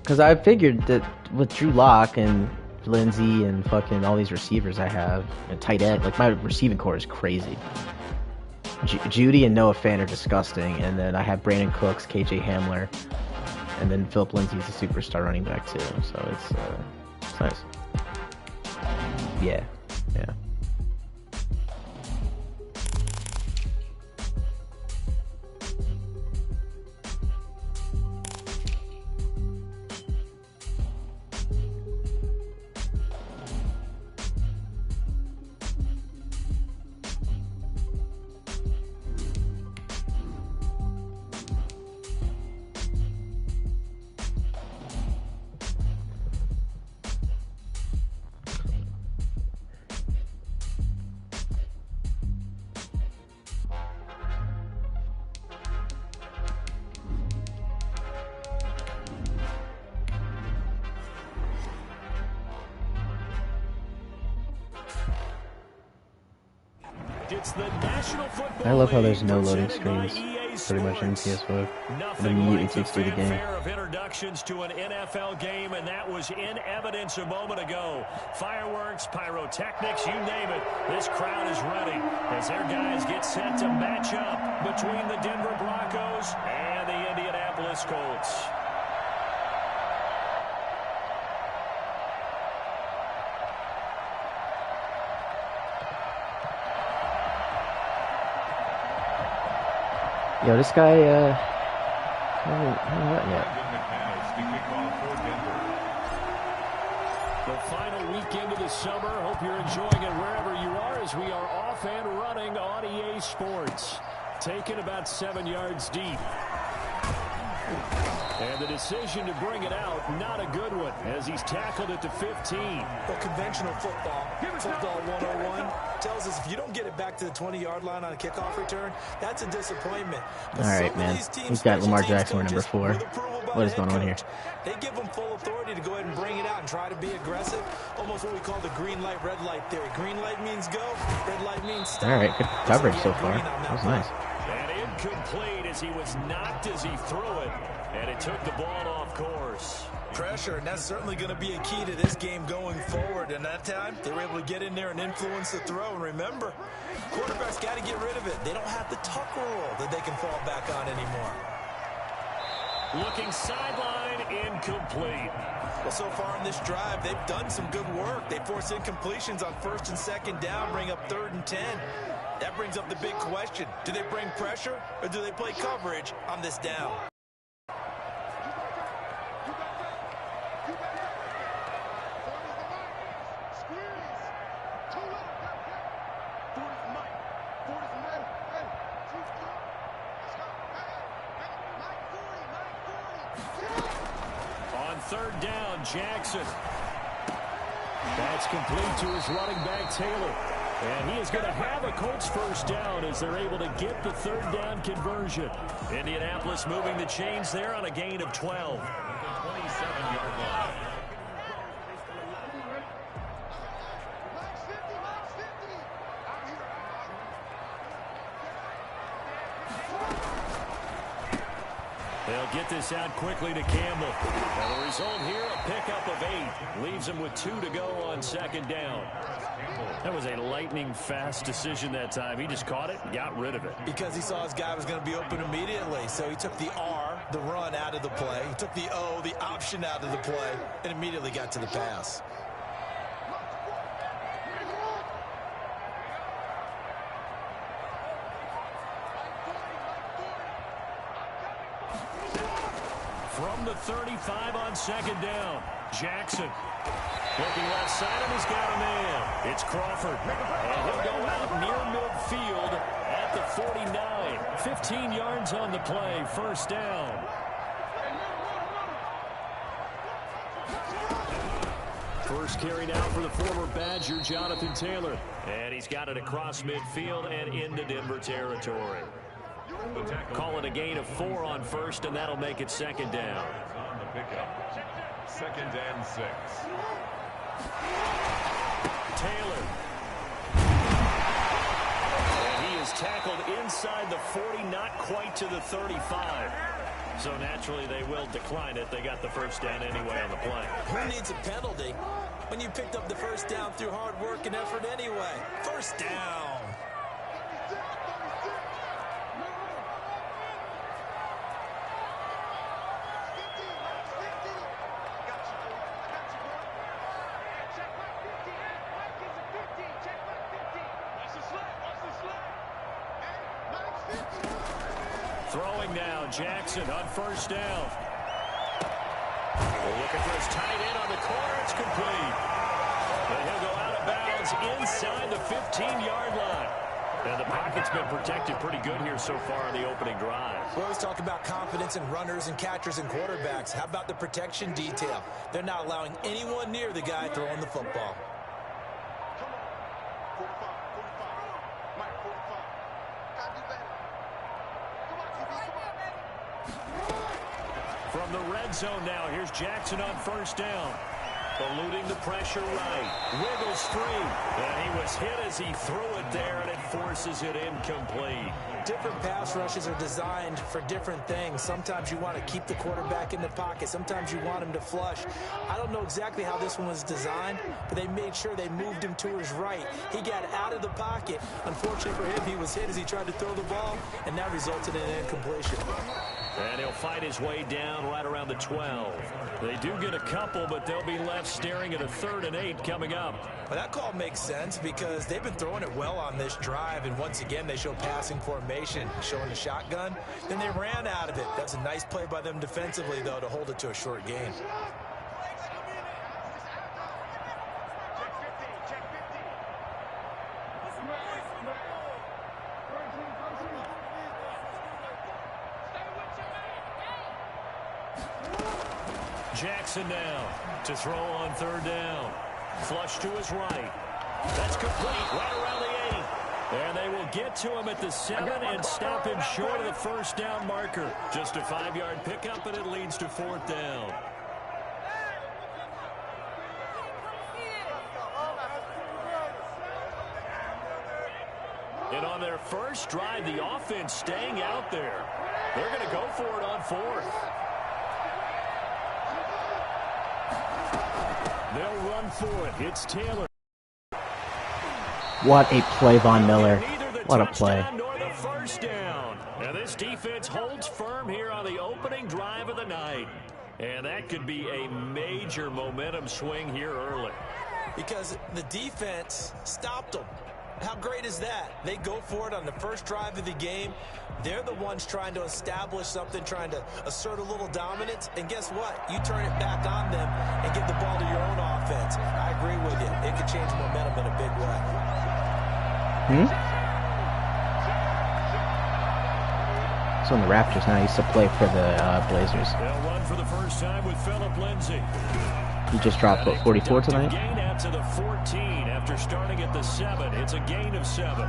Because I figured that with Drew Lock and Lindsey and fucking all these receivers I have, and tight end, like my receiving core is crazy. Judy and Noah Fant are disgusting, and then I have Brandon Cooks, KJ Hamler, and then Philip Lindsay's a superstar running back too. So it's nice. Yeah. I love how there's no loading screens pretty much in PS4. It immediately takes through the game. Of introductions to an NFL game, and that was in evidence a moment ago. Fireworks, pyrotechnics, you name it. This crowd is ready as their guys get set to match up between the Denver Broncos and the Indianapolis Colts. Yo, this guy, haven't yet. The final weekend of the summer. Hope you're enjoying it wherever you are as we are off and running on EA Sports. Taken about 7 yards deep. And the decision to bring it out, not a good one, as he's tackled at the 15. Well, conventional football 101, tells us if you don't get it back to the 20-yard line on a kickoff return, that's a disappointment. All right, man. He's got Lamar Jackson, number 4. What is going on here? They give him full authority to go ahead and bring it out and try to be aggressive. Almost what we call the green light, red light theory. Green light means go, red light means stop. All right, good coverage so far. That was nice. And incomplete as he was knocked as he threw it. And it took the ball off course. Pressure, and that's certainly going to be a key to this game going forward. And that time, they were able to get in there and influence the throw. And remember, quarterbacks got to get rid of it. They don't have the tuck rule that they can fall back on anymore. Looking sideline, incomplete. Well, so far in this drive, they've done some good work. They force incompletions on 1st and 2nd down, bring up 3rd and 10. That brings up the big question. Do they bring pressure, or do they play coverage on this down? On 3rd down, Jackson. That's complete to his running back, Taylor. And he is going to have a Colts 1st down as they're able to get the 3rd down conversion. Indianapolis moving the chains there on a gain of 12. 27-yard line. They'll get this out quickly to Campbell. And the result here, a pickup of 8. Leaves him with 2 to go on 2nd down. That was a lightning-fast decision that time. He just caught it and got rid of it. Because he saw his guy was going to be open immediately. So he took the R, the run, out of the play. He took the O, the option, out of the play, and immediately got to the pass. From the 35 on 2nd down, Jackson. Looking left side, and he's got a man. It's Crawford. And he'll go out near midfield at the 49. 15 yards on the play, 1st down. First carry now for the former Badger, Jonathan Taylor. And he's got it across midfield and into Denver territory. Call it a gain of 4 on 1st, and that'll make it 2nd down. On the pickup, 2nd and 6. Taylor. And he is tackled inside the 40, not quite to the 35. So naturally they will decline it. They got the first down anyway on the play. Who needs a penalty when you picked up the first down through hard work and effort anyway? First down. Throwing now, Jackson on first down. Looking for his tight end on the corner. It's complete. But he'll go out of bounds inside the 15-yard line. And the pocket's been protected pretty good here so far on the opening drive. We always talk about confidence in runners and catchers and quarterbacks. How about the protection detail? They're not allowing anyone near the guy throwing the football. From the red zone now, here's Jackson on first down. Eluding the pressure right. Wiggles free. And he was hit as he threw it there, and it forces it incomplete. Different pass rushes are designed for different things. Sometimes you want to keep the quarterback in the pocket. Sometimes you want him to flush. I don't know exactly how this one was designed, but they made sure they moved him to his right. He got out of the pocket. Unfortunately for him, he was hit as he tried to throw the ball, and that resulted in an incompletion. And he'll fight his way down right around the 12. They do get a couple, but they'll be left staring at a 3rd and 8 coming up. Well, that call makes sense because they've been throwing it well on this drive, and once again they show passing formation, showing the shotgun. Then they ran out of it. That's a nice play by them defensively, though, to hold it to a short gain. Jackson now to throw on 3rd down. Flush to his right. That's complete right around the 8. And they will get to him at the 7 and stop him short of the first down marker. Just a 5-yard pickup, and it leads to 4th down. And on their first drive, the offense staying out there. They're going to go for it on 4th. They'll run for it. It's Taylor. What a play, Von Miller. What a play. Nor the first down. And this defense holds firm here on the opening drive of the night. And that could be a major momentum swing here early. Because the defense stopped them. How great is that? They go for it on the first drive of the game. They're the ones trying to establish something, trying to assert a little dominance. And guess what? You turn it back on them and give the ball to your own offense. I agree with you. It could change momentum in a big way. He's on the Raptors now. He used to play for the Blazers. They'll run for the first time with Philip Lindsay. He just dropped, what, 44 tonight? Gain out to the 14 after starting at the 7. It's a gain of 7.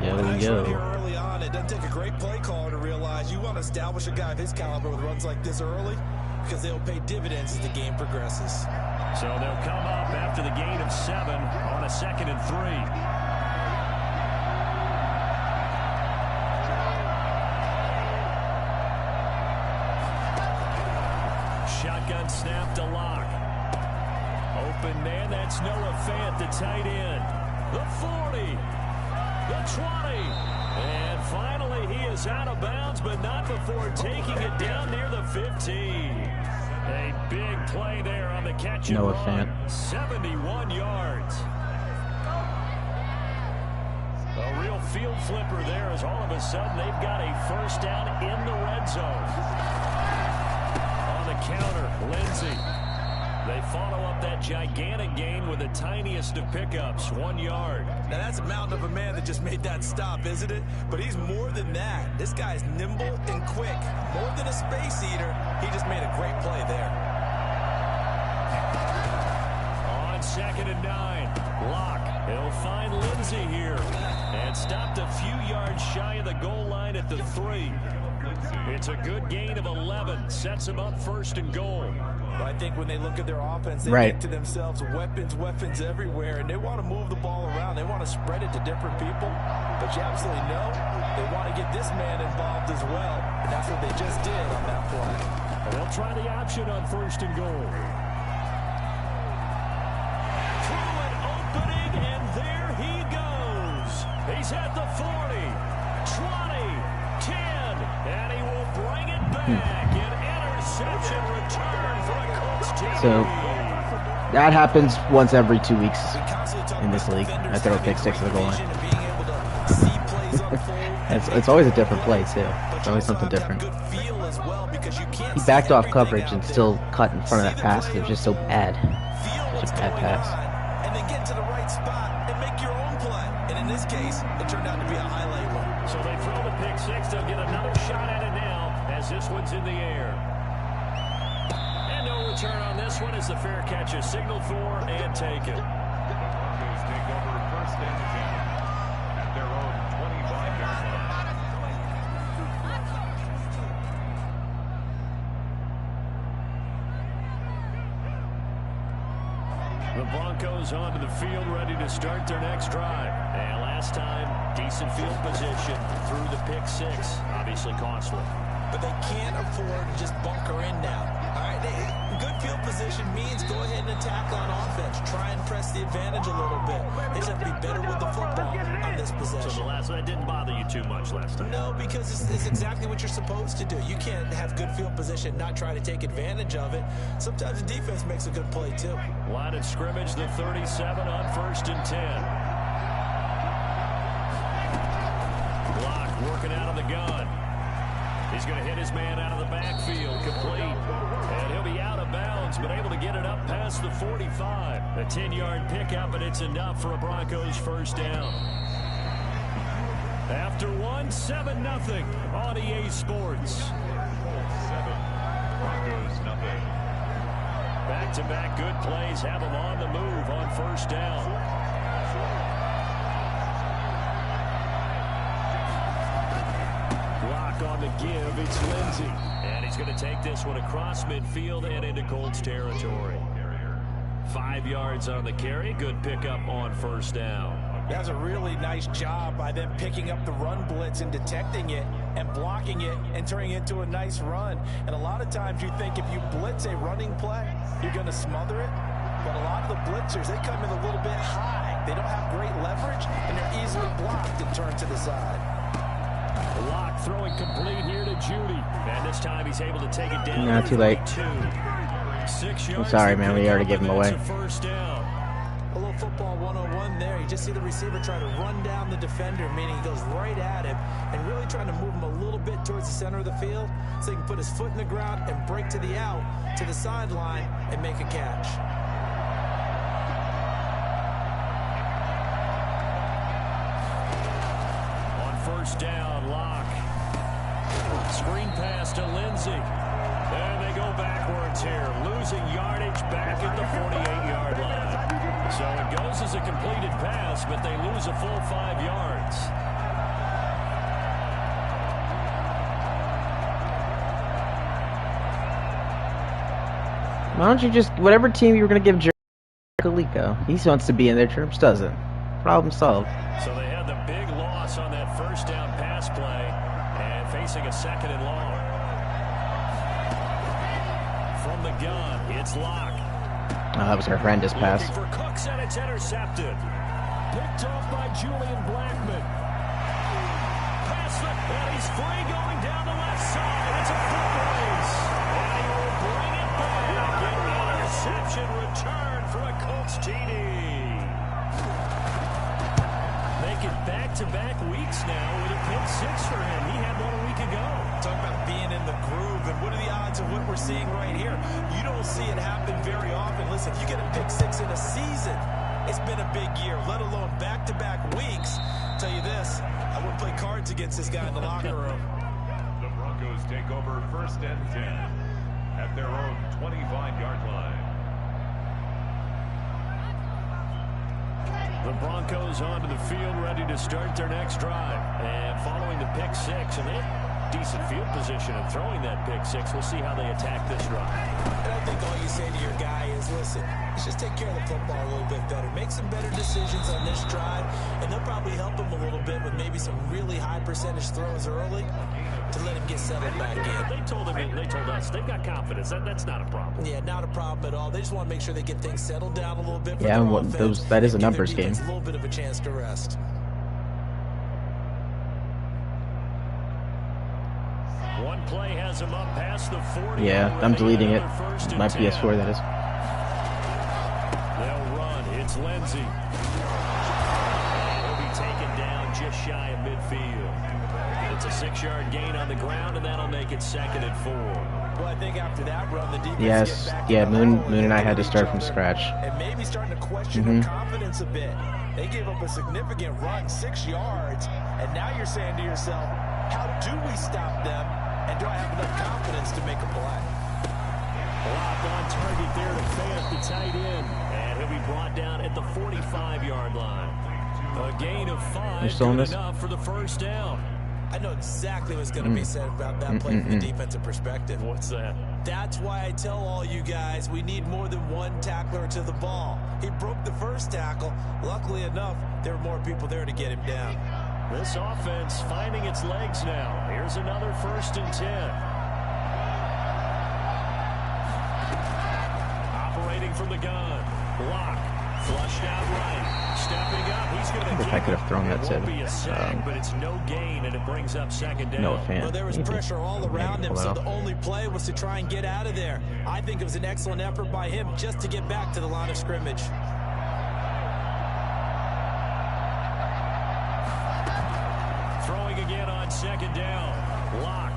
Yeah, there we go. Here early on, it doesn't take a great play caller to realize you want to establish a guy of his caliber with runs like this early because they'll pay dividends as the game progresses. So they'll come up after the gain of 7 on a 2nd and 3. Shotgun snap to Locke. Open man, that's Noah Fant, the tight end. The 40, the 20, and finally he is out of bounds, but not before taking it down near the 15. A big play there on the catch and Noah run. Fant. 71 yards. A real field flipper there as all of a sudden they've got a first down in the red zone. Counter, Lindsay. They follow up that gigantic gain with the tiniest of pickups, 1 yard. Now that's a mountain of a man that just made that stop, isn't it? But he's more than that. This guy's nimble and quick. More than a space eater, he just made a great play there. On 2nd and 9, Locke. He'll find Lindsay here. And stopped a few yards shy of the goal line at the 3. It's a good gain of 11. Sets them up 1st and goal. But I think when they look at their offense, they think to themselves, weapons everywhere, and they want to move the ball around. They want to spread it to different people. But you absolutely know they want to get this man involved as well. And That's what they just did on that play. And they'll try the option on 1st and goal. Through an opening, and there he goes. He's at the 40, 20, 10, and he will bring it back. An interception return for a Colts team. So that happens once every 2 weeks in this league. I throw a pick six to the goal line. It's always a different play too. It's always something different. He backed off coverage and still cut in front of that pass. It was just so bad. Such a bad pass. And then get to the right spot and make your own play. And in this case, it turned out to be a highlight one. So they throw the pick six. They'll get another shot at it now as this one's in the air. And no return on this one as the fair catch is signaled for and taken. Broncos take over 1st and 10 at their own 25-yard line. The Broncos onto the field, ready to start their next drive. And last time, decent field position through the pick six. Obviously costly. But they can't afford to just bunker in now. All right, good field position means go ahead and attack on offense. Try and press the advantage a little bit. They just have to be better with the football on this possession. So that didn't bother you too much last time? No, because it's exactly what you're supposed to do. You can't have good field position and not try to take advantage of it. Sometimes the defense makes a good play, too. Line of scrimmage, the 37 on 1st and 10. Block working out of the gun. He's going to hit his man out of the backfield, complete. And he'll be out of bounds, but able to get it up past the 45. A 10-yard pickup, and it's enough for a Broncos 1st down. After 7-0 on EA Sports. 7, Broncos nothing. Back-to-back good plays have them on the move on 1st down. Block on the give, it's Lindsey. And he's going to take this one across midfield and into Colts territory. 5 yards on the carry, good pickup on 1st down. That's a really nice job by them picking up the run blitz and detecting it and blocking it and turning it into a nice run. And a lot of times you think if you blitz a running play, you're going to smother it. But a lot of the blitzers, they come in a little bit high. They don't have great leverage, and they're easily blocked and turned to the side. Lock throwing complete here to Judy. And this time he's able to take it down. No, too late. 6 yards. I'm sorry, man. We already gave him away. 1st down. A little football 101 there. You just see the receiver try to run down the defender, meaning he goes right at him and really trying to move him a little bit towards the center of the field so he can put his foot in the ground and break to the out, to the sideline, and make a catch. On 1st down, Lock. Screen pass to Lindsey. And they go backwards here, losing yardage back at the 48-yard line. So it goes as a completed pass, but they lose a full 5 yards. Why don't you just, whatever team you were going to give Jerry Kaliko, he wants to be in there, Terps doesn't. Problem solved. So they had the big loss on that 1st down pass play and facing a 2nd and long. From the gun, it's Lock. Oh, that was a horrendous pass. Looking for Cooks, and it's intercepted. Picked off by Julian Blackman. Pass it, and he's free going down the left side. It's a foot race. And he will bring it back. An interception return for a Colts TD. Making back-to-back weeks now with a pick six for him. He had one a week ago. Talk about being in the groove, and what are the odds of what we're seeing right here? You don't see it happen very often. Listen, if you get a pick six in a season, it's been a big year, let alone back-to-back weeks. I'll tell you this, I wouldn't play cards against this guy in the locker room. The Broncos take over 1st and 10 at their own 25-yard line. The Broncos onto the field, ready to start their next drive. And following the pick six, and they have decent field position and throwing that pick six. We'll see how they attack this drive. And I think all you say to your guy is, listen, let's just take care of the football a little bit better. Make some better decisions on this drive, and they'll probably help him a little bit with maybe some really high percentage throws early. to let him get settled back in. They told us they've got confidence. That's not a problem. Yeah, not a problem at all. They just want to make sure they get things settled down a little bit. Yeah, and that is a numbers game. A little bit of a chance to rest. One play has him up past the 40. Yeah, I'm deleting it. My PS4, that is. They'll run. It's Lindsey. He'll be taken down just shy of midfield. It's a 6-yard gain on the ground, and that'll make it 2nd and 4. Well, I think after that run, the defense yes, yeah, Moon and I had to start from scratch. And maybe starting to question their confidence a bit. They gave up a significant run, 6 yards, and now you're saying to yourself, how do we stop them, and do I have enough confidence to make a play? Lock on target there to Fant, the tight end, and he'll be brought down at the 45-yard line. A gain of 5, good enough for the first down. I know exactly what's going to be said about that play from the defensive perspective. What's that? That's why I tell all you guys we need more than one tackler to the ball. He broke the first tackle. Luckily enough, there were more people there to get him down. This offense finding its legs now. Here's another 1st and 10. Operating from the gun. Block. Flushed out right. Stepping up. He's going to if I could have thrown that to but it's no gain, and it brings up 2nd down. No fan. Well, there was pressure all around him, so the only play was to try and get out of there. I think it was an excellent effort by him just to get back to the line of scrimmage. Throwing again on 2nd down. Lock.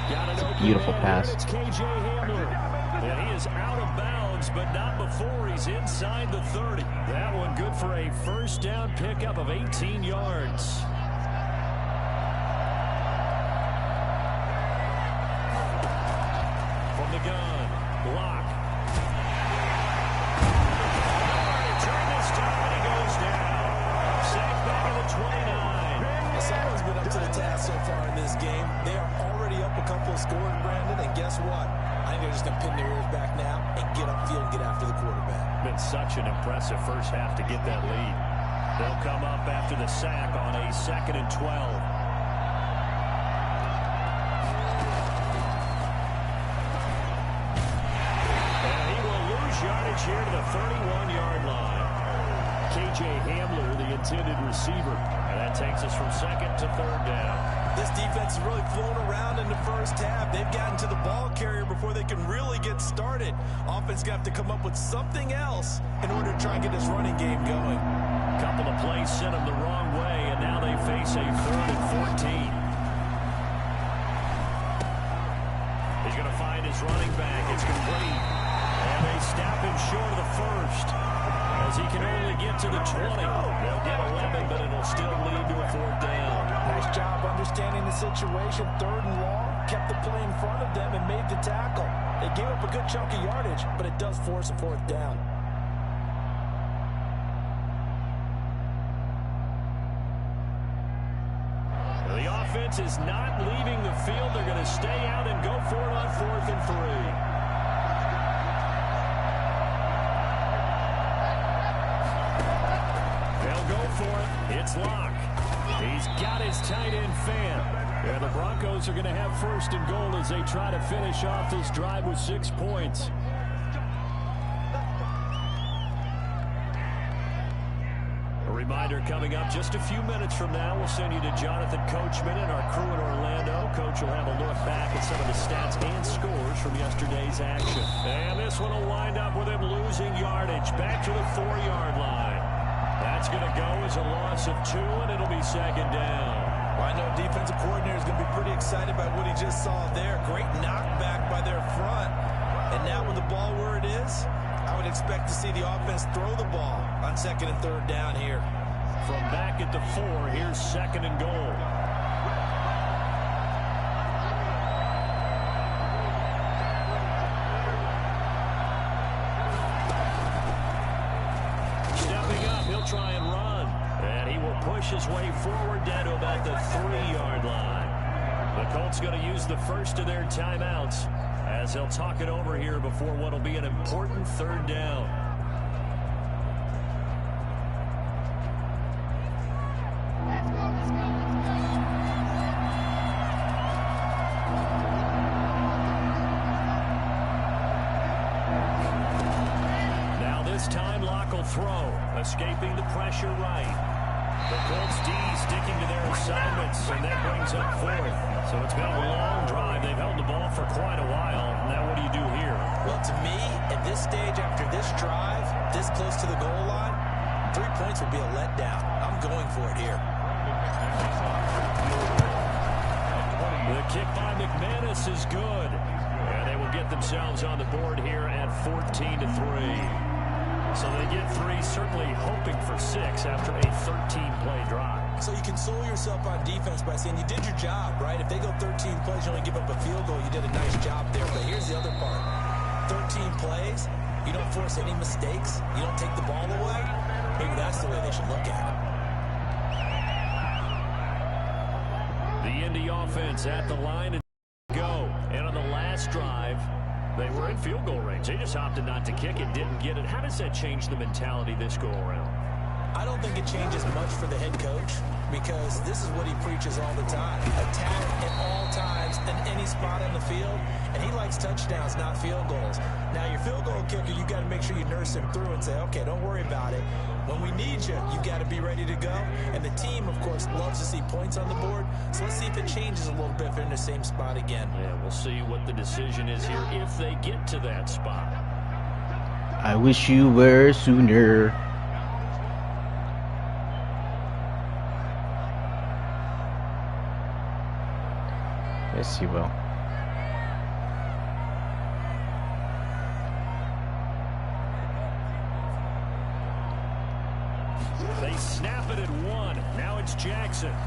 Got an open beautiful pass. It's KJ Hamler. And he is out of bounds, but not before he's inside the 30. That one good for a 1st down pickup of 18 yards. From the gun, Lock. Turn this time, and he goes down. Sacked back at the 29. Someone's been up to the task so far in this game. They are already up a couple of scores, Brandon, and guess what? I think they're just going to pin their ears back now and get upfield and get after the quarterback. Been such an impressive first half to get that lead. They'll come up after the sack on a 2nd and 12. And he will lose yardage here to the 31-yard line. KJ Hamler, the intended receiver. And that takes us from 2nd to 3rd down. This defense has really flown around in the first half. They've gotten to the ball carrier before they can really get started. Offense got to come up with something else in order to try and get this running game going. A couple of plays sent them the wrong way, and now they face a 3rd and 14. He's going to find his running back. It's complete. And they snap him short of the 1st. As he can only get to the 20. They'll get 11, but it'll still lead to a 4th down. Nice job understanding the situation. 3rd and long. Kept the play in front of them and made the tackle. They gave up a good chunk of yardage, but it does force a 4th down. The offense is not leaving the field. They're going to stay out and go for it on 4th and 3. For it. It's Lock. He's got his tight end Fant. And the Broncos are going to have 1st and goal as they try to finish off this drive with 6 points. A reminder coming up just a few minutes from now. We'll send you to Jonathan Coachman and our crew in Orlando. Coach will have a look back at some of the stats and scores from yesterday's action. And this one will wind up with him losing yardage back to the 4-yard line. That's going to go as a loss of 2, and it'll be 2nd down. Well, I know defensive coordinator is going to be pretty excited by what he just saw there. Great knockback by their front. And now with the ball where it is, I would expect to see the offense throw the ball on 2nd and 3rd down here. From back at the 4, here's 2nd and goal. Try and run, and he will push his way forward down to about the 3-yard line. The Colts going to use the first of their timeouts as they'll talk it over here before what will be an important 3rd down. throw, escaping the pressure right. The Colts D sticking to their assignments, and that brings up fourth. So it's been a long drive. They've held the ball for quite a while. Now what do you do here? Well, to me, at this stage after this drive, this close to the goal line, 3 points would be a letdown. I'm going for it here. The kick by McManus is good. And they will get themselves on the board here at 14-3. So they get 3, certainly hoping for 6 after a 13-play drive. So you console yourself on defense by saying you did your job, right? If they go 13 plays, you only give up a field goal, you did a nice job there. But here's the other part. 13 plays, you don't force any mistakes, you don't take the ball away. Maybe that's the way they should look at it. The Indy offense at the line and go. And on the last drive, they were in field goal range. They just opted not to kick it, didn't get it. How does that change the mentality this go around? I don't think it changes much for the head coach because this is what he preaches all the time. Attack at all times in any spot on the field, and he likes touchdowns, not field goals. Now, your field goal kicker, you got to make sure you nurse him through and say, okay, don't worry about it. When we need you, you got to be ready to go. And the team, of course, loves to see points on the board. So let's see if it changes a little bit if they're in the same spot again. Yeah, we'll see what the decision is here if they get to that spot. I wish you were sooner. Yes, you will. They snap it at 1. Now it's Jackson. And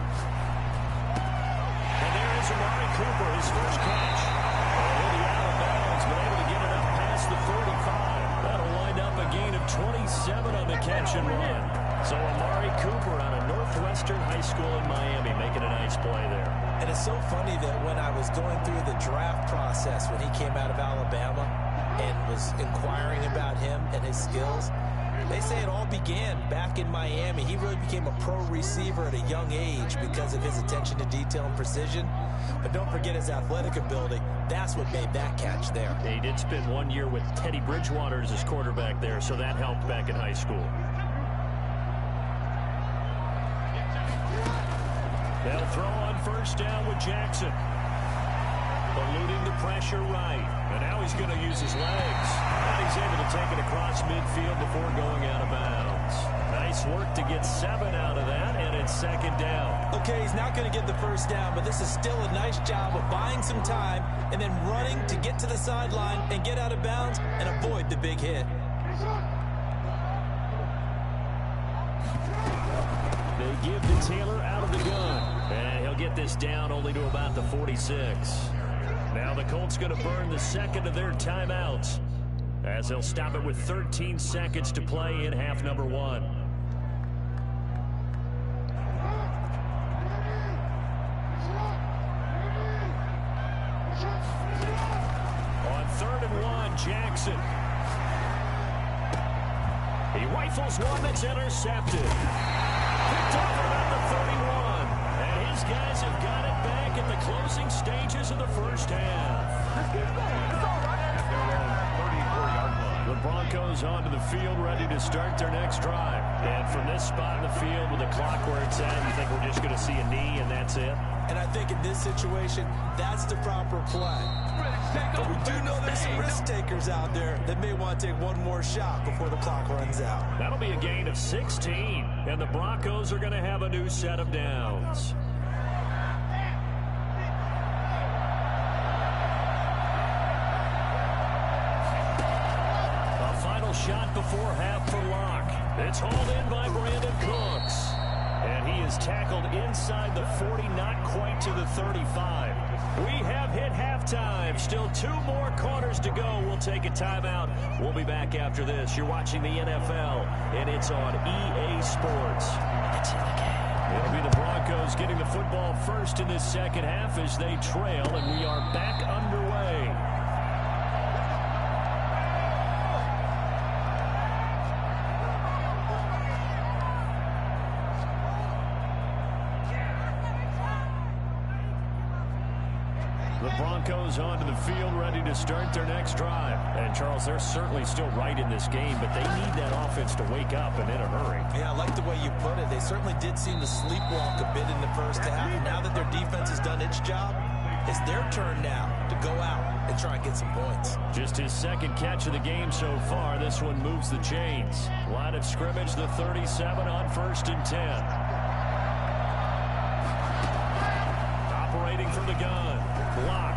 there is Amari Cooper, his first catch. He'll be out of bounds, but able to get it up past the 45. That'll wind up a gain of 27 on the catch and run. So Amari Cooper out of Northwestern High School in Miami making a nice play there. And it's so funny that when I was going through the draft process when he came out of Alabama and was inquiring about him and his skills, they say it all began back in Miami. He really became a pro receiver at a young age because of his attention to detail and precision. But don't forget his athletic ability. That's what made that catch there. He did spend 1 year with Teddy Bridgewater as his quarterback there, so that helped back in high school. They'll throw on first down with Jackson. Eluding the pressure right. And now he's going to use his legs. And he's able to take it across midfield before going out of bounds. Nice work to get 7 out of that, and it's second down. Okay, he's not going to get the first down, but this is still a nice job of buying some time and then running to get to the sideline and get out of bounds and avoid the big hit. They give to Taylor out of the gun. And he'll get this down only to about the 46. Now the Colts going to burn the second of their timeouts as they'll stop it with 13 seconds to play in half number 1. On 3rd and 1, Jackson. He rifles one that's intercepted. Picked off at about the 31. And his guys have got it back in the closing stages of the first half. The Broncos onto the field ready to start their next drive. And from this spot in the field with the clock where it's at, you think we're just going to see a knee and that's it? And I think in this situation, that's the proper play. But we do know there's some risk takers out there that may want to take one more shot before the clock runs out. That'll be a gain of 16. And the Broncos are going to have a new set of downs. Shot before half for Locke. It's hauled in by Brandon Cooks. And he is tackled inside the 40, not quite to the 35. We have hit halftime. Still 2 more quarters to go. We'll take a timeout. We'll be back after this. You're watching the NFL, and it's on EA Sports. It's in the game. It'll be the Broncos getting the football first in this second half as they trail, and we are back underway. The Broncos onto the field, ready to start their next drive. And, Charles, they're certainly still right in this game, but they need that offense to wake up and in a hurry. Yeah, I like the way you put it. They certainly did seem to sleepwalk a bit in the first half. Now that their defense has done its job, it's their turn now to go out and try and get some points. Just his second catch of the game so far. This one moves the chains. Line of scrimmage, the 37 on 1st and 10. Operating from the gun. Block.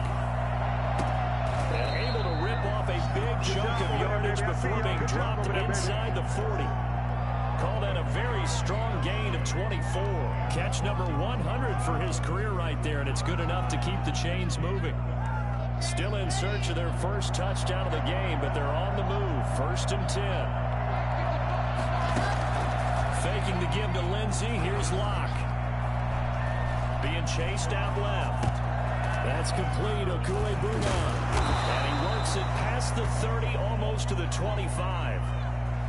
And able to rip off a big chunk of yardage before being dropped inside the 40. Called in a very strong gain of 24. Catch number 100 for his career right there, and it's good enough to keep the chains moving. Still in search of their first touchdown of the game, but they're on the move. 1st and 10. Faking the give to Lindsey. Here's Locke. Being chased out left. That's complete. Okuegbuna. And he works it past the 30, almost to the 25.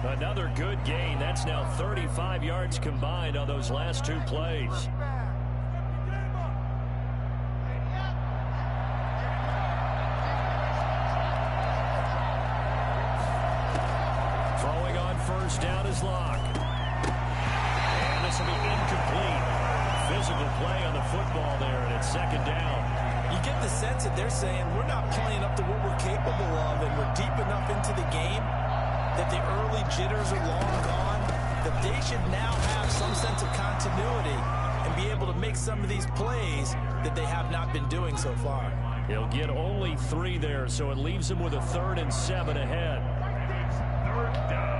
Another good gain. That's now 35 yards combined on those last 2 plays. Throwing on 1st down is Locke. And this will be incomplete. Physical play on the football there, and it's 2nd down. You get the sense that they're saying we're not playing up to what we're capable of, and we're deep enough into the game that the early jitters are long gone, that they should now have some sense of continuity and be able to make some of these plays that they have not been doing so far. He'll get only 3 there, so it leaves him with a 3rd and 7 ahead. 3rd down.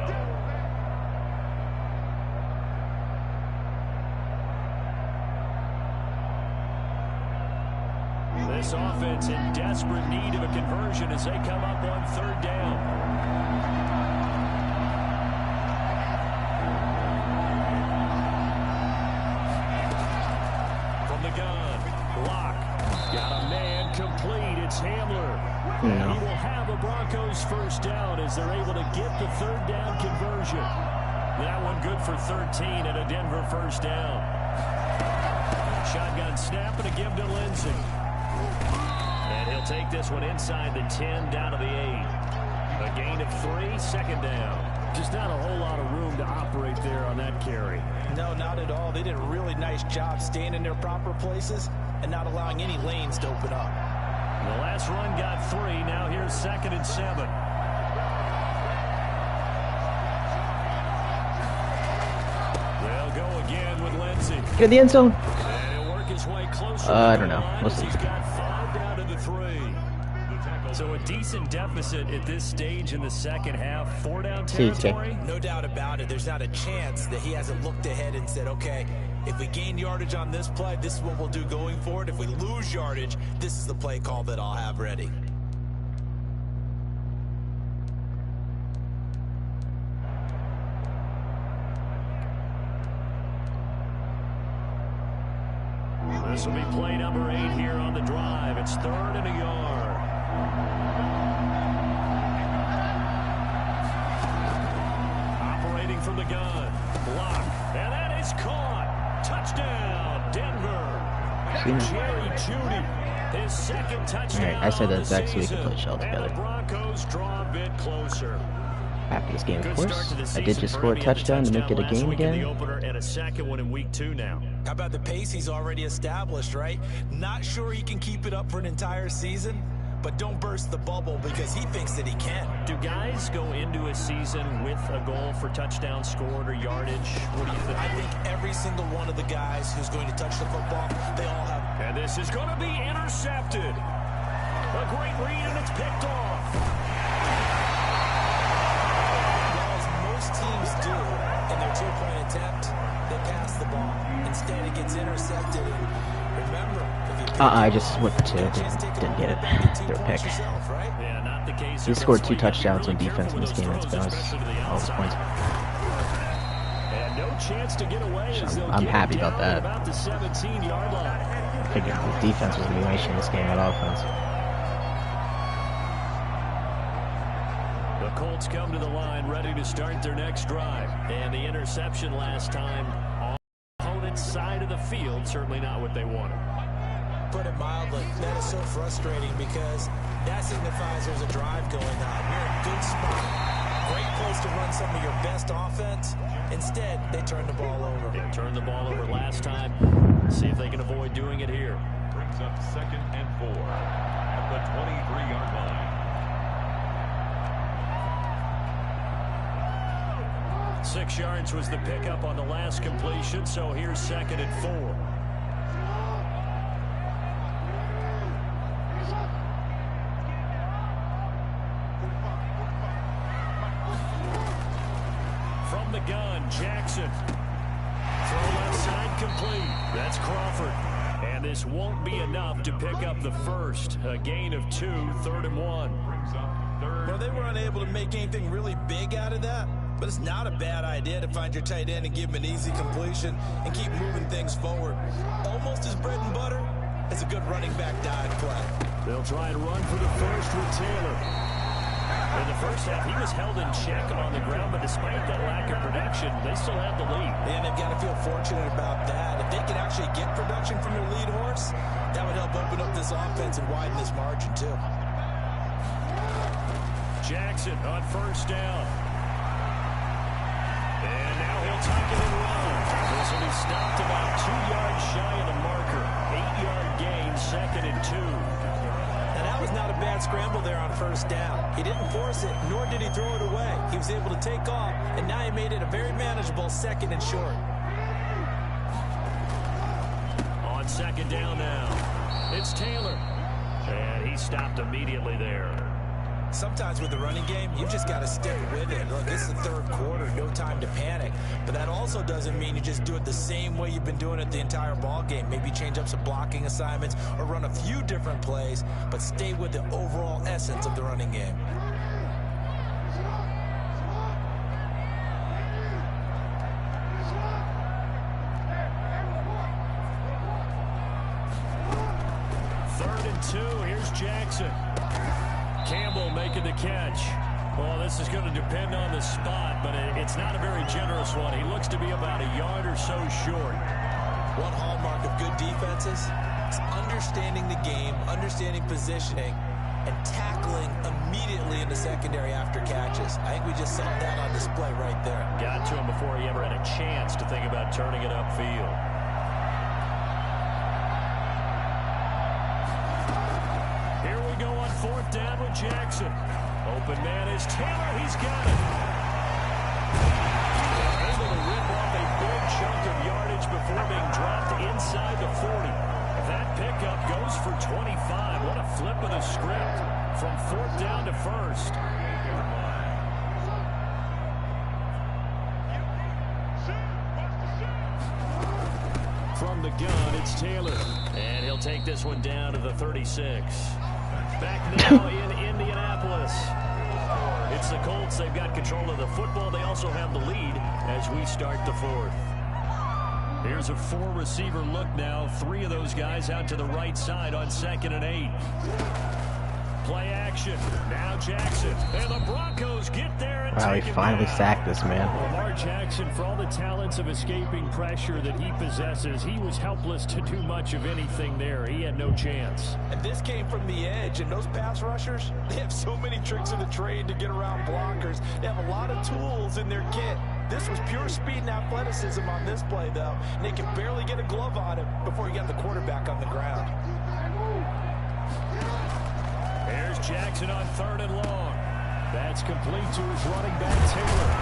This offense in desperate need of a conversion as they come up on 3rd down. From the gun, Locke. Got a man complete. It's Hamler. And he will have a Broncos 1st down as they're able to get the 3rd down conversion. That one good for 13 and a Denver 1st down. Shotgun snap and a give to Lindsey. And he'll take this one inside the 10 down to the 8. A gain of 3, 2nd down. Just not a whole lot of room to operate there on that carry. No, not at all. They did a really nice job staying in their proper places and not allowing any lanes to open up. The last run got 3. Now here's 2nd and 7. They'll go again with Lindsey. Get in the end zone. And he'll work his way closer. I don't know. We'll see. He's got 5 down to the 3. So a decent deficit at this stage in the second half. 4 down territory. No doubt about it. There's not a chance that he hasn't looked ahead and said, okay, if we gain yardage on this play, this is what we'll do going forward. If we lose yardage, this is the play call that I'll have ready. This will be play number 8 here on the drive. It's 3rd and a yard. Operating from the gun. Block. And that is caught. Touchdown, Denver. Jerry Jeudy. His 2nd touchdown. Alright, I said that Zach so we season. could play Shell together. And the Broncos draw a bit closer. After this game, of Good course. start to the I season did just for score a him. He had the touchdown to make it a last game week in the again. opener and a 2nd one in week 2 now. How about the pace he's already established, right? Not sure he can keep it up for an entire season, but don't burst the bubble because he thinks that he can. Do guys go into a season with a goal for touchdown scored or yardage? What do you think? I think every single one of the guys who's going to touch the football, they all have. And this is going to be intercepted. A great read, and it's picked off. Well, as most teams do in their 2-point attempt, they pass the ball. Instead, it gets intercepted. And remember, if you I just went for 2. Didn't get it. Threw a pick. Yeah, not the case. He scored 2 touchdowns on defense in this game. That's been all his points. And no chance to get away as they'll I'm get happy down about that. About the 17-yard line. I figured the defense was going to be wasting this game at offense. The Colts come to the line ready to start their next drive. And the interception last time on the opponent's side of the field, certainly not what they wanted. put it mildly. That is so frustrating because that signifies there's a drive going on. You're in a good spot. Great place to run some of your best offense. Instead, they turn the ball over. They turned the ball over last time. See if they can avoid doing it here. Brings up 2nd and 4 at the 23-yard line. 6 yards was the pickup on the last completion, so here's 2nd and 4. From the gun, Jackson. Throw left side complete. That's Crawford. And this won't be enough to pick up the first. A gain of 2, 3rd and 1. Brings up 3rd. Well, they were unable to make anything really big out of that. But it's not a bad idea to find your tight end and give him an easy completion and keep moving things forward. Almost as bread and butter as a good running back dive play. They'll try and run for the first with Taylor. In the first half, he was held in check on the ground, but despite that lack of production, they still have the lead. And they've got to feel fortunate about that. If they can actually get production from their lead horse, that would help open up this offense and widen this margin too. Jackson on first down. And now he'll tuck it and run. This will be stopped about 2 yards shy of the marker. 8-yard gain, 2nd and 2. And that was not a bad scramble there on first down. He didn't force it, nor did he throw it away. He was able to take off, and now he made it a very manageable 2nd and short. On 2nd down now, it's Taylor. And he stopped immediately there. Sometimes with the running game, you've just got to stick with it. Look, it's the 3rd quarter, no time to panic. But that also doesn't mean you just do it the same way you've been doing it the entire ball game. Maybe change up some blocking assignments or run a few different plays, but stay with the overall essence of the running game. Third and 2, here's Jackson. Campbell making the catch. Well, this is going to depend on the spot, but it's not a very generous one. He looks to be about a yard or so short. One hallmark of good defenses is understanding the game, understanding positioning, and tackling immediately in the secondary after catches. I think we just saw that on display right there. Got to him before he ever had a chance to think about turning it upfield. Here we go on 4th down with Jackson. Open man is Taylor. He's got it. Able to rip off a big chunk of yardage before being dropped inside the 40. That pickup goes for 25. What a flip of the script from 4th down to 1st. From the gun, it's Taylor. And he'll take this one down to the 36. Back now in Indianapolis. It's the Colts. They've got control of the football. They also have the lead as we start the 4th. Here's a 4-receiver look now. 3 of those guys out to the right side on 2nd and 8. Play action. Now Jackson. And the Broncos get there and Wow, he take it finally back. sacked this man. Lamar Jackson, for all the talents of escaping pressure that he possesses, he was helpless to do much of anything there. He had no chance. And this came from the edge, and those pass rushers, they have so many tricks of the trade to get around blockers. They have a lot of tools in their kit. This was pure speed and athleticism on this play, though. And they could barely get a glove on him before he got the quarterback on the ground. Here's Jackson on 3rd and long. That's complete to his running back, Taylor.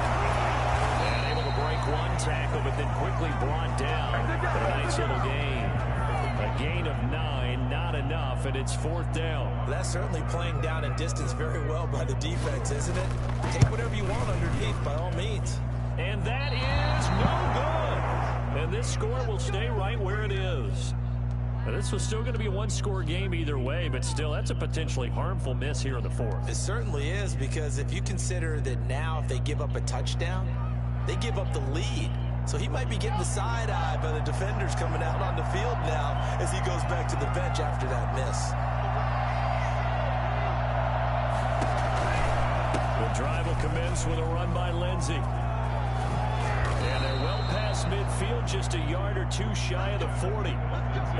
And able to break one tackle, but then quickly brought down. A nice little gain. A gain of 9, not enough, and it's 4th down. That's certainly playing down in distance very well by the defense, isn't it? Take whatever you want underneath, by all means. And that is no good. And this score will stay right where it is. Now, this was still going to be a one-score game either way, but still, that's a potentially harmful miss here in the 4th. It certainly is, because if you consider that now if they give up a touchdown, they give up the lead. So he might be getting the side eye by the defenders coming out on the field now as he goes back to the bench after that miss. The drive will commence with a run by Lindsey. And they're well past midfield, just a yard or two shy of the 40.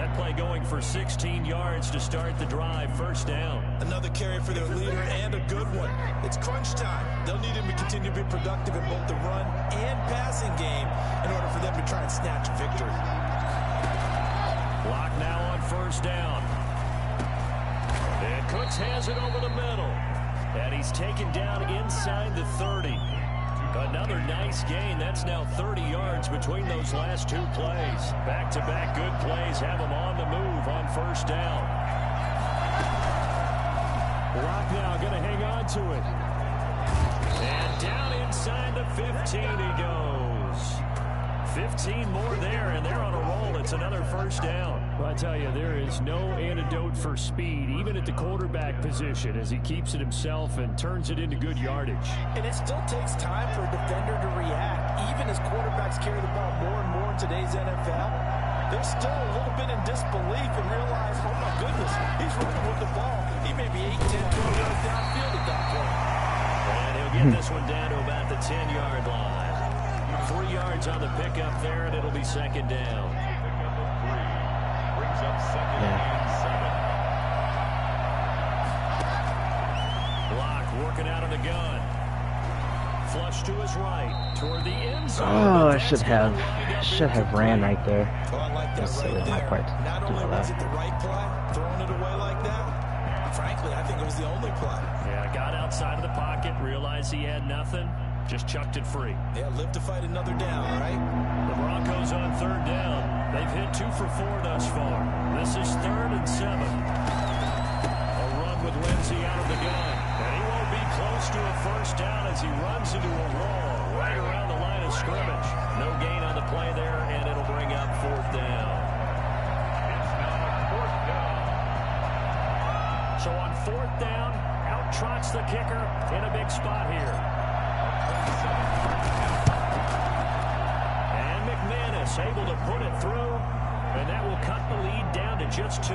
That play going for 16 yards to start the drive. First down. Another carry for their leader and a good one. It's crunch time. They'll need him to continue to be productive in both the run and passing game in order for them to try and snatch a victory. Clock now on first down. And Cooks has it over the middle. And he's taken down inside the 30. Another nice gain. That's now 30 yards between those last two plays. Back-to-back good plays have him on the move on first down. Locke now going to hang on to it. And down inside the 15 he goes. 15 more there, and they're on a roll. It's another first down. Well, I tell you, there is no antidote for speed, even at the quarterback position, as he keeps it himself and turns it into good yardage. And it still takes time for a defender to react. Even as quarterbacks carry the ball more and more in today's NFL, they're still a little bit in disbelief and realize, oh my goodness, he's running with the ball. He may be 8, 10, 12 yards downfield at that point. And he'll get this one down to about the 10-yard line. 3 yards on the pickup there, and it'll be second down. Brings up second and 7. Locke working out of the gun. Flush to his right, toward the end zone. Oh, I should have ran right there. Oh, I like that That's right my there. part. Not only was it the right play, throwing it away like that, frankly, I think it was the only play. Yeah, got outside of the pocket, realized he had nothing, just chucked it free. Yeah, live to fight another down, right? The Broncos on third down. They've hit 2 for 4 thus far. This is 3rd and 7. A run with Lindsey out of the gun. And he won't be close to a first down as he runs into a wall right around the line of scrimmage. No gain on the play there, and it'll bring up 4th down. It's now 4th down. So on 4th down, out trots the kicker in a big spot here. And McManus able to put it through, and that will cut the lead down to just 2.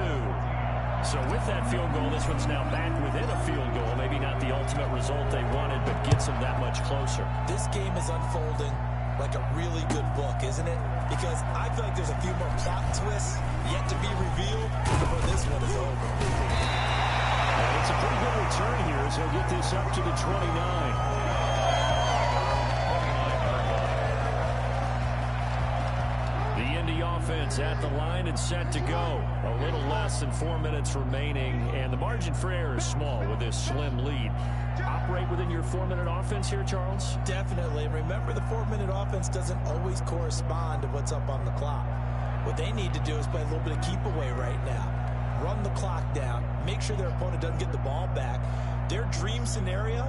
So with that field goal, this one's now back within a field goal. Maybe not the ultimate result they wanted, but gets them that much closer. This game is unfolding like a really good book, isn't it? Because I feel like there's a few more plot twists yet to be revealed before this one is over. It's a pretty good return here as he'll get this up to the 29. The Indy offense at the line and set to go. A little less than 4 minutes remaining, and the margin for error is small with this slim lead. Operate within your 4-minute offense here, Charles? Definitely. And remember, the 4-minute offense doesn't always correspond to what's up on the clock. What they need to do is play a little bit of keep away right now. Run the clock down. Make sure their opponent doesn't get the ball back. Their dream scenario,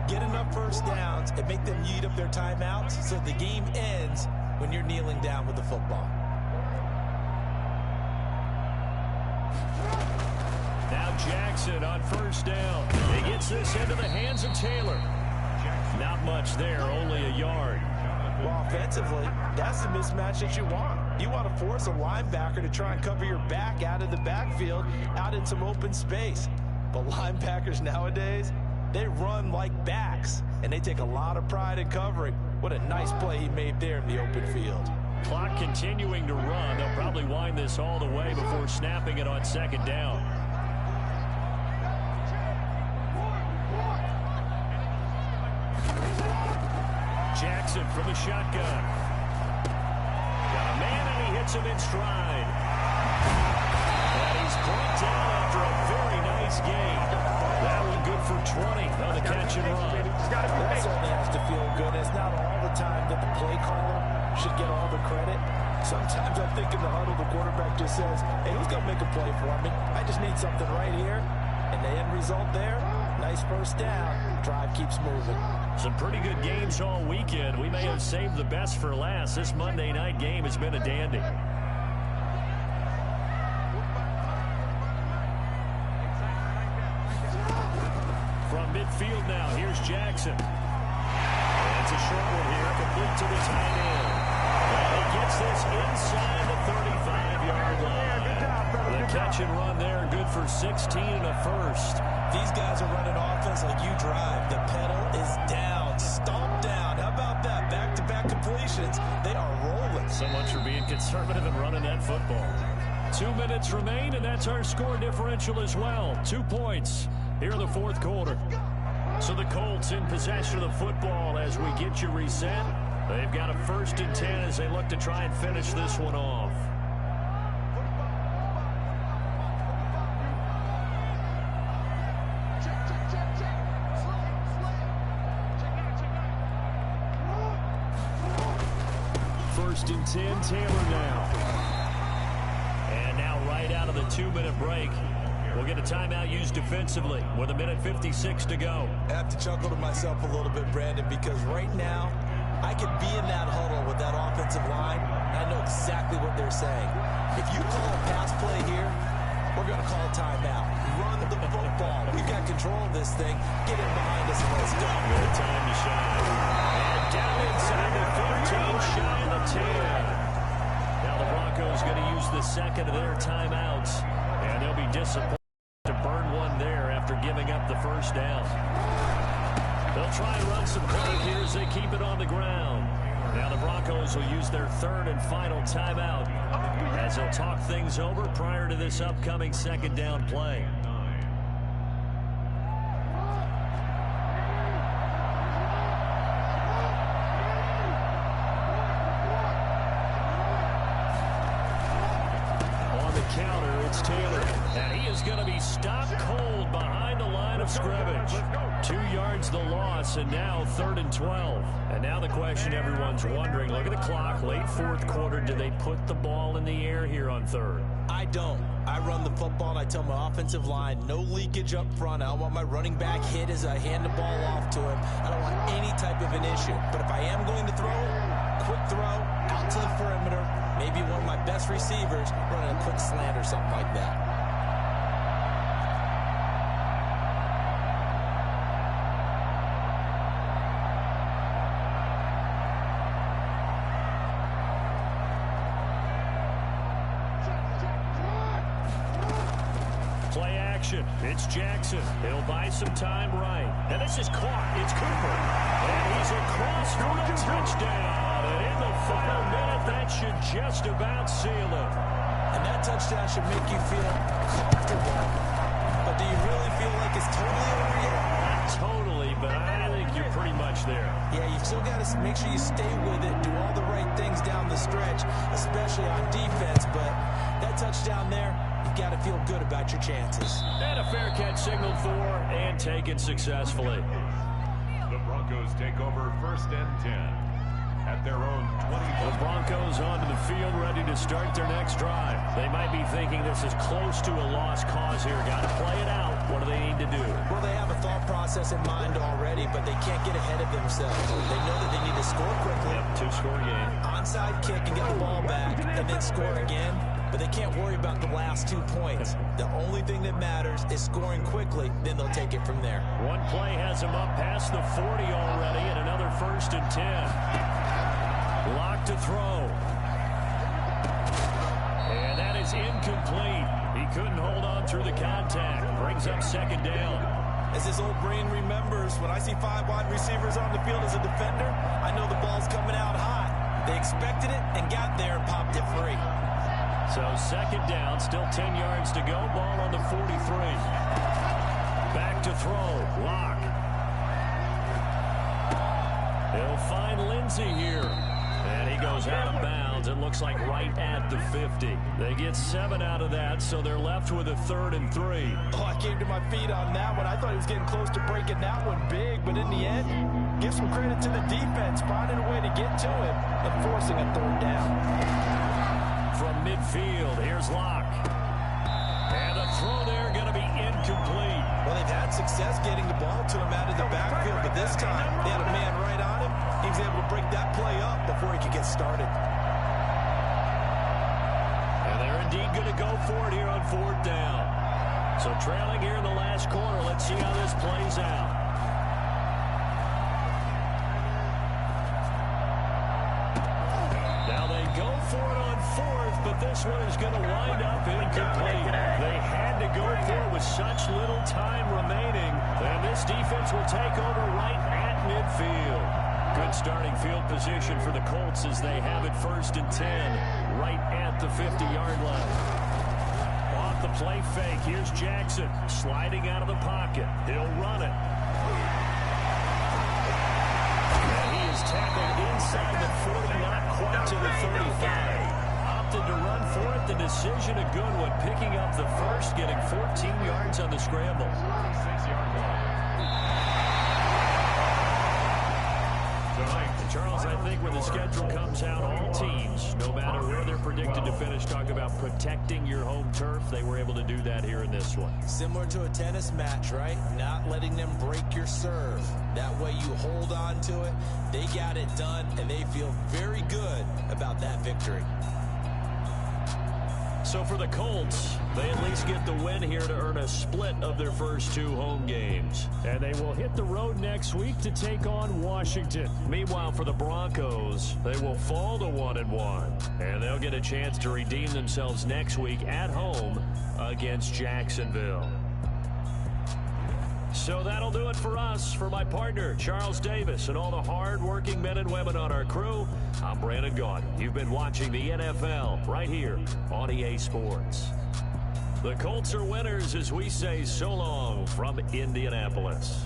get enough first downs and make them eat up their timeouts so the game ends when you're kneeling down with the football. Now Jackson on first down. He gets this into the hands of Taylor. Not much there, only a yard. Well, offensively, that's the mismatch that you want. You want to force a linebacker to try and cover your back out of the backfield, out in some open space. But linebackers nowadays, they run like backs, and they take a lot of pride in covering. What a nice play he made there in the open field. Clock continuing to run. They'll probably wind this all the way before snapping it on second down. Jackson from the shotgun. Got a man, and he hits him in stride. And he's brought down after a very nice gain. That one good for 20 on the catch and run. That certainly has to feel good. It's not all the time that the play caller should get all the credit. Sometimes I think in the huddle, the quarterback just says, hey, who's going to make a play for me? I just need something right here. And the end result there, nice first down. Drive keeps moving. Some pretty good games all weekend. We may have saved the best for last. This Monday night game has been a dandy. From midfield now, here's Jackson. And it's a short one here, complete to the tight end. And he gets this inside the 35-yard line. The catch and run there, good for 16 and a first. These guys are running offense like you drive. The pedal is down, stomp down. How about that? Back-to-back completions. They are rolling. So much for being conservative and running that football. 2 minutes remain, and that's our score differential as well. 2 points here in the fourth quarter. So the Colts in possession of the football as we get you reset. They've got a 1st and 10 as they look to try and finish this one off. First and 10, Taylor now. And now right out of the 2-minute break, we'll get a timeout used defensively with 1:56 to go. I have to chuckle to myself a little bit, Brandon, because right now I could be in that huddle with that offensive line, and I know exactly what they're saying. If you call a pass play here, we're going to call a timeout. Run the football. We've got control of this thing. Get in behind us and let's go. Good time to shine. And down inside the 15, shy of the 10. Now the Broncos going to use the second of their timeouts, and they'll be disappointed to burn one there after giving up the first down. They'll try and run some play here as they keep it on the ground. Now the Broncos will use their 3rd and final timeout as they'll talk things over prior to this upcoming 2nd down play. On the counter, it's Taylor. And he is going to be stopped cold behind the line of scrimmage. 2 yards the loss, and now 3rd and 12. And now the question everyone's wondering, look at the clock, late fourth quarter, do they put the ball in the air here on 3rd? I don't. I run the football, and I tell my offensive line, no leakage up front. I don't want my running back hit as I hand the ball off to him. I don't want any type of an issue. But if I am going to throw, quick throw, out to the perimeter, maybe one of my best receivers running a quick slant or something like that. Play action. It's Jackson. He'll buy some time right. And this is caught. It's Cooper. And he's across for a touchdown. And in the final minute, that should just about seal it. And that touchdown should make you feel comfortable. But do you really feel like it's totally over yet? Not totally, but I think you're pretty much there. Yeah, you've still got to make sure you stay with it, do all the right things down the stretch, especially on defense. But that touchdown there, you've got to feel good about your chances. And a fair catch signaled for and taken successfully. The Broncos take over 1st and 10 at their own 20. The Broncos onto the field ready to start their next drive. They might be thinking this is close to a lost cause here. Got to play it out. What do they need to do? Well, they have a thought process in mind already, but they can't get ahead of themselves. They know that they need to score quickly. Yep, 2-score game. Onside kick and get the ball back and then score again. But they can't worry about the last 2 points. The only thing that matters is scoring quickly, then they'll take it from there. One play has them up past the 40 already, and another 1st and 10. Lock to throw. And that is incomplete. He couldn't hold on through the contact. Brings up 2nd down. As his old brain remembers, when I see 5 wide receivers on the field as a defender, I know the ball's coming out hot. They expected it and got there and popped it free. So 2nd down, still 10 yards to go. Ball on the 43. Back to throw. Lock. They'll find Lindsey here. And he goes out of bounds. It looks like right at the 50. They get 7 out of that, so they're left with a 3rd and 3. Oh, I came to my feet on that one. I thought he was getting close to breaking that one big, but in the end, give some credit to the defense, finding a way to get to him and forcing a 3rd down. From midfield, here's Locke. And the throw there going to be incomplete. Well, they've had success getting the ball to him out of the backfield, but this time they had a man right on him. He was able to break that play up before he could get started. And they're indeed going to go for it here on 4th down. So trailing here in the last quarter, let's see how this plays out. Now they go for it on 4th, but this one is going to wind up incomplete. They had to go for it with such little time remaining. And this defense will take over right at midfield. Good starting field position for the Colts as they have it 1st and 10 right at the 50-yard line. the play fake. Here's Jackson sliding out of the pocket. He'll run it. And he is tackled inside the 40, not quite to the 35. Opted to run for it. The decision a good one, picking up the first, getting 14 yards on the scramble. 6-yard line. Charles, I think when the schedule comes out, all teams, no matter where they're predicted to finish, talk about protecting your home turf. They were able to do that here in this one. Similar to a tennis match, right? Not letting them break your serve. That way you hold on to it. They got it done, and they feel very good about that victory. So for the Colts, they at least get the win here to earn a split of their first 2 home games. And they will hit the road next week to take on Washington. Meanwhile, for the Broncos, they will fall to 1-1. And they'll get a chance to redeem themselves next week at home against Jacksonville. So that'll do it for us. For my partner, Charles Davis, and all the hard-working men and women on our crew, I'm Brandon Gaudin. You've been watching the NFL right here on EA Sports. The Colts are winners as we say so long from Indianapolis.